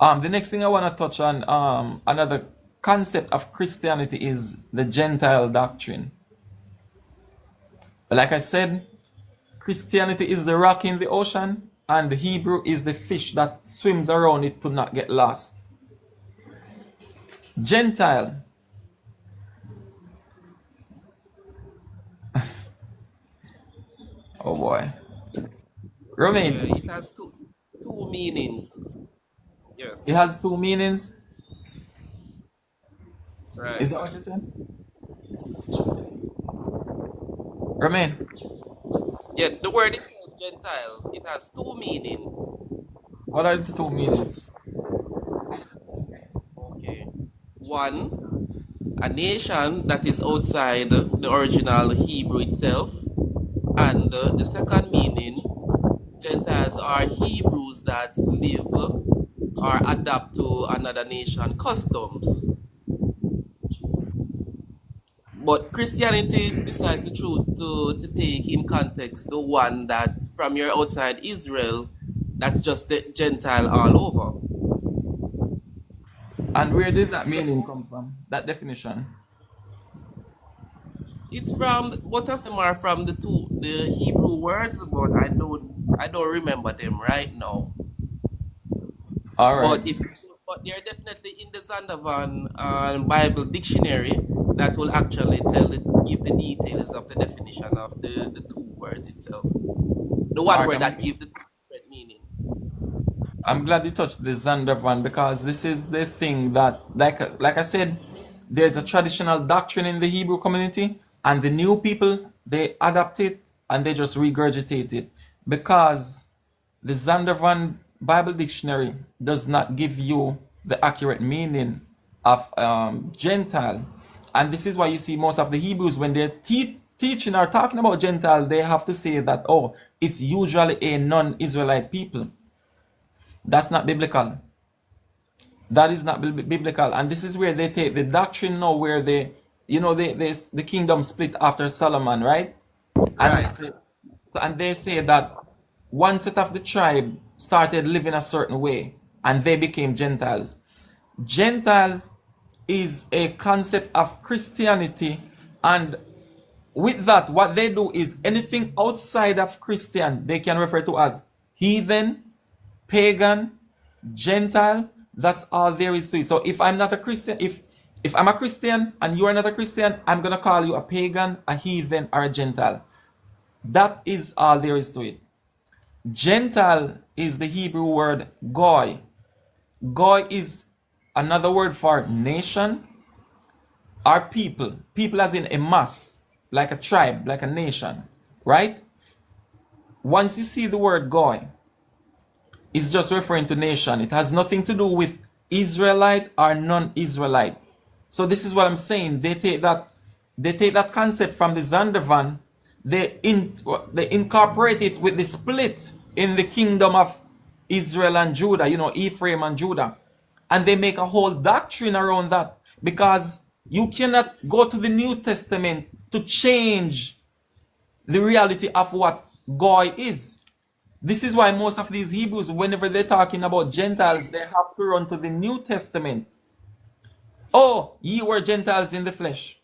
The next thing I want to touch on, another concept of Christianity is the Gentile doctrine. Like I said, Christianity is the rock in the ocean, and the Hebrew is the fish that swims around it to not get lost. Gentile. Oh boy. Romain, Yeah, it has two meanings. Yes, it has two meanings. right. Is that what you said? Romain, Yeah, the word itself, Gentile, it has two meaning. what are the two meanings? Okay. One, a nation that is outside the original Hebrew itself. And the second meaning, Gentiles are Hebrews that live or adapt to another nation customs. But Christianity decided to take in context the one that from your outside Israel, that's just the Gentile all over. And where did that So meaning come from? That definition. it's from both of them are from the Hebrew words, but I don't remember them right now. All right. But if but they're definitely in the Zandervan Bible dictionary that will actually give the details of the definition of the two words itself. The All one right. word that gives the different meaning. I'm glad you touched the Xander one because this is the thing that, like I said, there's a traditional doctrine in the Hebrew community, and the new people they adapt it and they just regurgitate it because the Zandervan Bible Dictionary does not give you the accurate meaning of Gentile. And this is why you see most of the Hebrews, when they're teaching or talking about Gentile, they have to say that, oh, it's usually a non Israelite people. That's not biblical. That is not biblical. And this is where they take the doctrine now, where there's the kingdom split after Solomon, right? And they Right. say, and they say that one set of the tribe started living a certain way and they became Gentiles. Gentiles is a concept of Christianity, and with that, what they do is anything outside of Christian, they can refer to as heathen, pagan, Gentile. That's all there is to it. So if I'm not a Christian, if I'm a Christian and you are not a Christian, I'm gonna call you a pagan, a heathen, or a Gentile. That is all there is to it. Gentile is the Hebrew word goy. Goy is another word for nation or people. People as in a mass, like a tribe, like a nation, right? Once you see the word goy, it's just referring to nation. It has nothing to do with Israelite or non-Israelite. So this is what I'm saying. They take that concept from the Zondervan, they incorporate it with the split in the kingdom of Israel and Judah, Ephraim and Judah. And they make a whole doctrine around that, because you cannot go to the New Testament to change the reality of what Goy is. This is why most of these Hebrews, whenever they're talking about Gentiles, they have to run to the New Testament. Oh, ye were Gentiles in the flesh.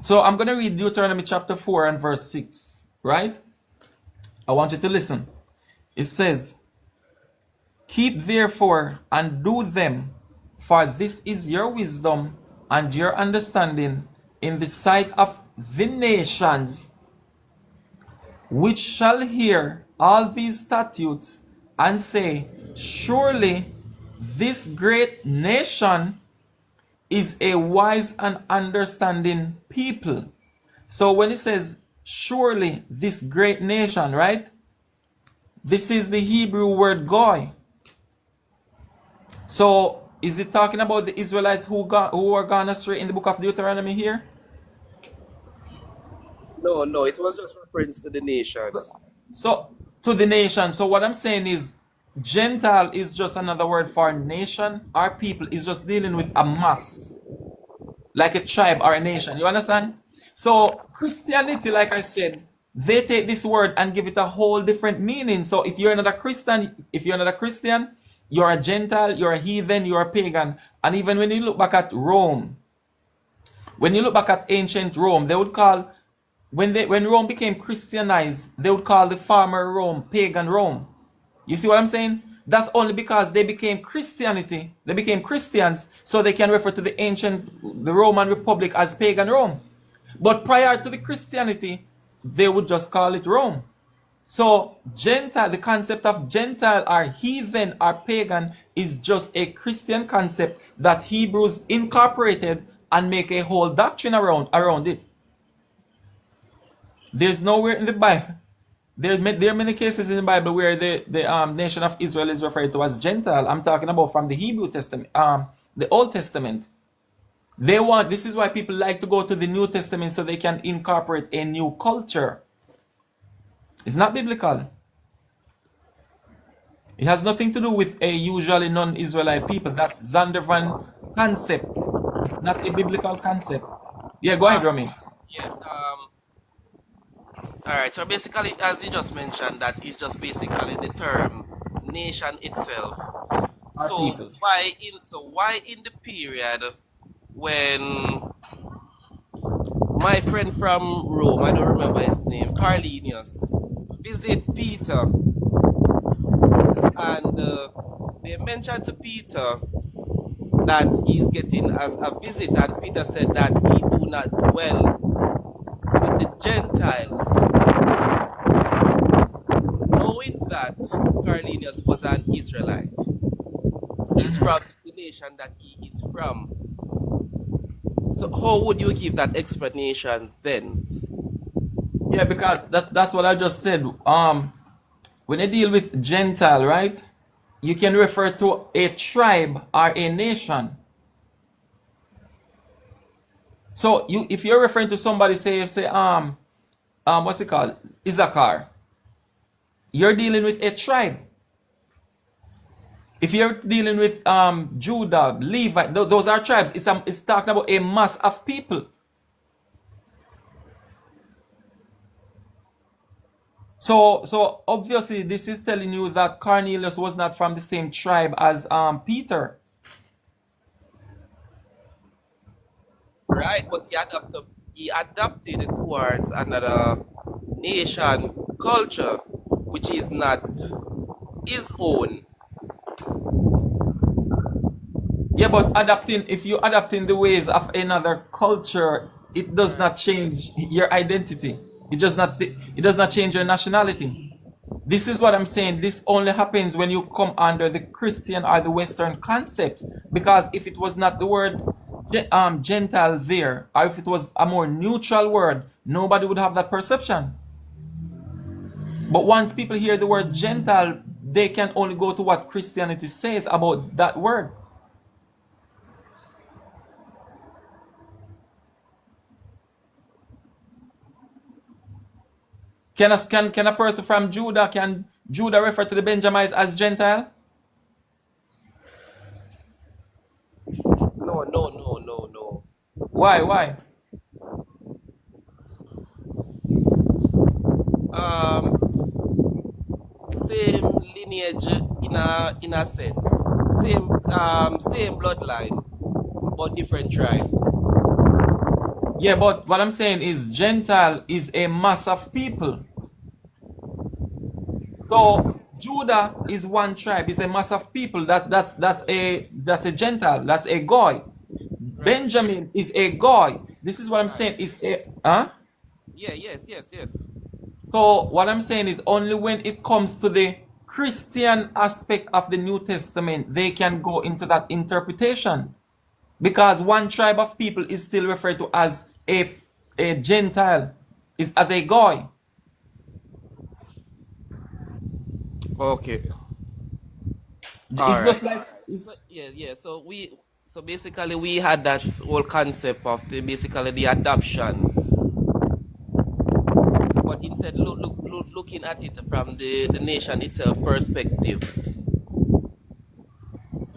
So I'm going to read Deuteronomy chapter 4 and verse 6, right? I want you to listen. It says, keep therefore and do them, for this is your wisdom and your understanding in the sight of the nations, which shall hear all these statutes and say, surely this great nation is a wise and understanding people. So when it says, surely this great nation, right? This is the Hebrew word goy. So is it talking about the Israelites who are gone astray in the book of Deuteronomy here? No, it was just reference to the nation. So to the nation. So what I'm saying is Gentile is just another word for nation. Our people is just dealing with a mass, like a tribe or a nation. You understand? So Christianity, like I said, they take this word and give it a whole different meaning. So if you're not a Christian, you're a Gentile, you're a heathen, you're a pagan. And even when you look back at Rome, when you look back at ancient Rome, they would call, when Rome became Christianized, they would call the former Rome pagan Rome. You see what I'm saying? That's only because they became Christianity. They became Christians, so they can refer to the Roman Republic as pagan Rome. But prior to the Christianity, they would just call it Rome. So Gentile, the concept of Gentile or heathen or pagan is just a Christian concept that Hebrews incorporated and make a whole doctrine around it. There's nowhere in the Bible. There are many cases in the Bible where the nation of Israel is referred to as Gentile. I'm talking about from the Hebrew Testament, the Old Testament. This is why people like to go to the New Testament so they can incorporate a new culture. It's not biblical. It has nothing to do with a usually non-Israelite people. That's Zondervan concept. It's not a biblical concept. Yeah, go ahead, Rami. Yes. All right. So basically, as you just mentioned, that is just basically the term nation itself. So People. why in the period when my friend from Rome, I don't remember his name, Carlenius, visit Peter, and they mentioned to Peter that he's getting as a visit, and Peter said that he do not dwell with the Gentiles, knowing that Carlenius was an Israelite. He's from the nation that he is from. So how would you give that explanation then? Yeah, because that's what I just said. When you deal with Gentile, right? You can refer to a tribe or a nation. So if you're referring to somebody, say what's it called? Issachar. You're dealing with a tribe. If you're dealing with Judah, Levi, those are tribes. It's talking about a mass of people. So obviously this is telling you that Cornelius was not from the same tribe as Peter. Right, but he adapted towards another nation culture, which is not his own. Yeah, but if you adapting the ways of another culture, it does not change your identity. It does not change your nationality. This is what I'm saying. This only happens when you come under the Christian or the Western concepts. Because if it was not the word Gentile there, or if it was a more neutral word, nobody would have that perception. But once people hear the word Gentile, they can only go to what Christianity says about that word. Can a person from Judah, can Judah refer to the Benjamites as Gentile? No. Why? Same lineage in a sense, same bloodline, but different tribe. Yeah, but what I'm saying is Gentile is a mass of people. So Judah is one tribe, is a mass of people. That's a Gentile, that's a goy. Benjamin is a goy. This is what I'm saying is a Yes. So what I'm saying is only when it comes to the Christian aspect of the New Testament, they can go into that interpretation. Because one tribe of people is still referred to as a Gentile, is as a goy. Okay. It's All just right. like Yeah. So basically we had that whole concept of the adoption, but instead looking at it from the nation itself perspective.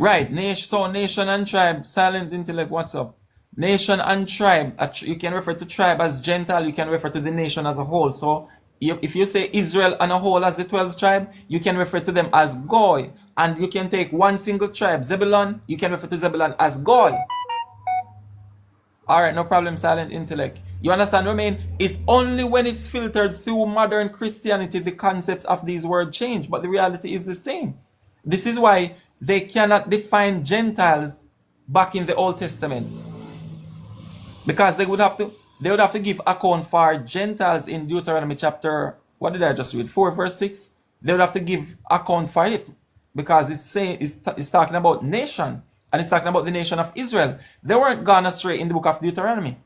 right. Nation and tribe, silent intellect, what's up? Nation and tribe. You can refer to tribe as Gentile, you can refer to the nation as a whole. So if you say Israel on a whole as the 12th tribe, you can refer to them as Goy. And you can take one single tribe, Zebulun, you can refer to Zebulun as Goy. Alright, no problem, silent intellect. You understand what I mean? It's only when it's filtered through modern Christianity the concepts of these words change, but the reality is the same. This is why they cannot define Gentiles back in the Old Testament. Because they would have to give account for Gentiles in Deuteronomy chapter, what did I just read? 4 verse 6. They would have to give account for it. Because it's talking about nation. And it's talking about the nation of Israel. They weren't gone astray in the book of Deuteronomy,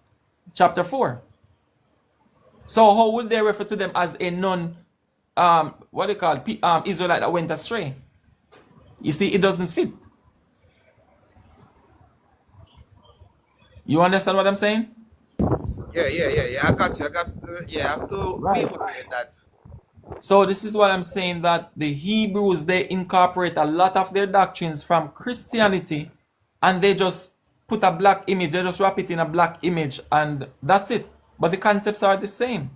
chapter 4. So how would they refer to them as a Israelite that went astray? You see, it doesn't fit. You understand what I'm saying? Yeah. I got you. I have to Right. be aware that. So this is what I'm saying, that the Hebrews, they incorporate a lot of their doctrines from Christianity and they just put a black image, they just wrap it in a black image and that's it. But the concepts are the same.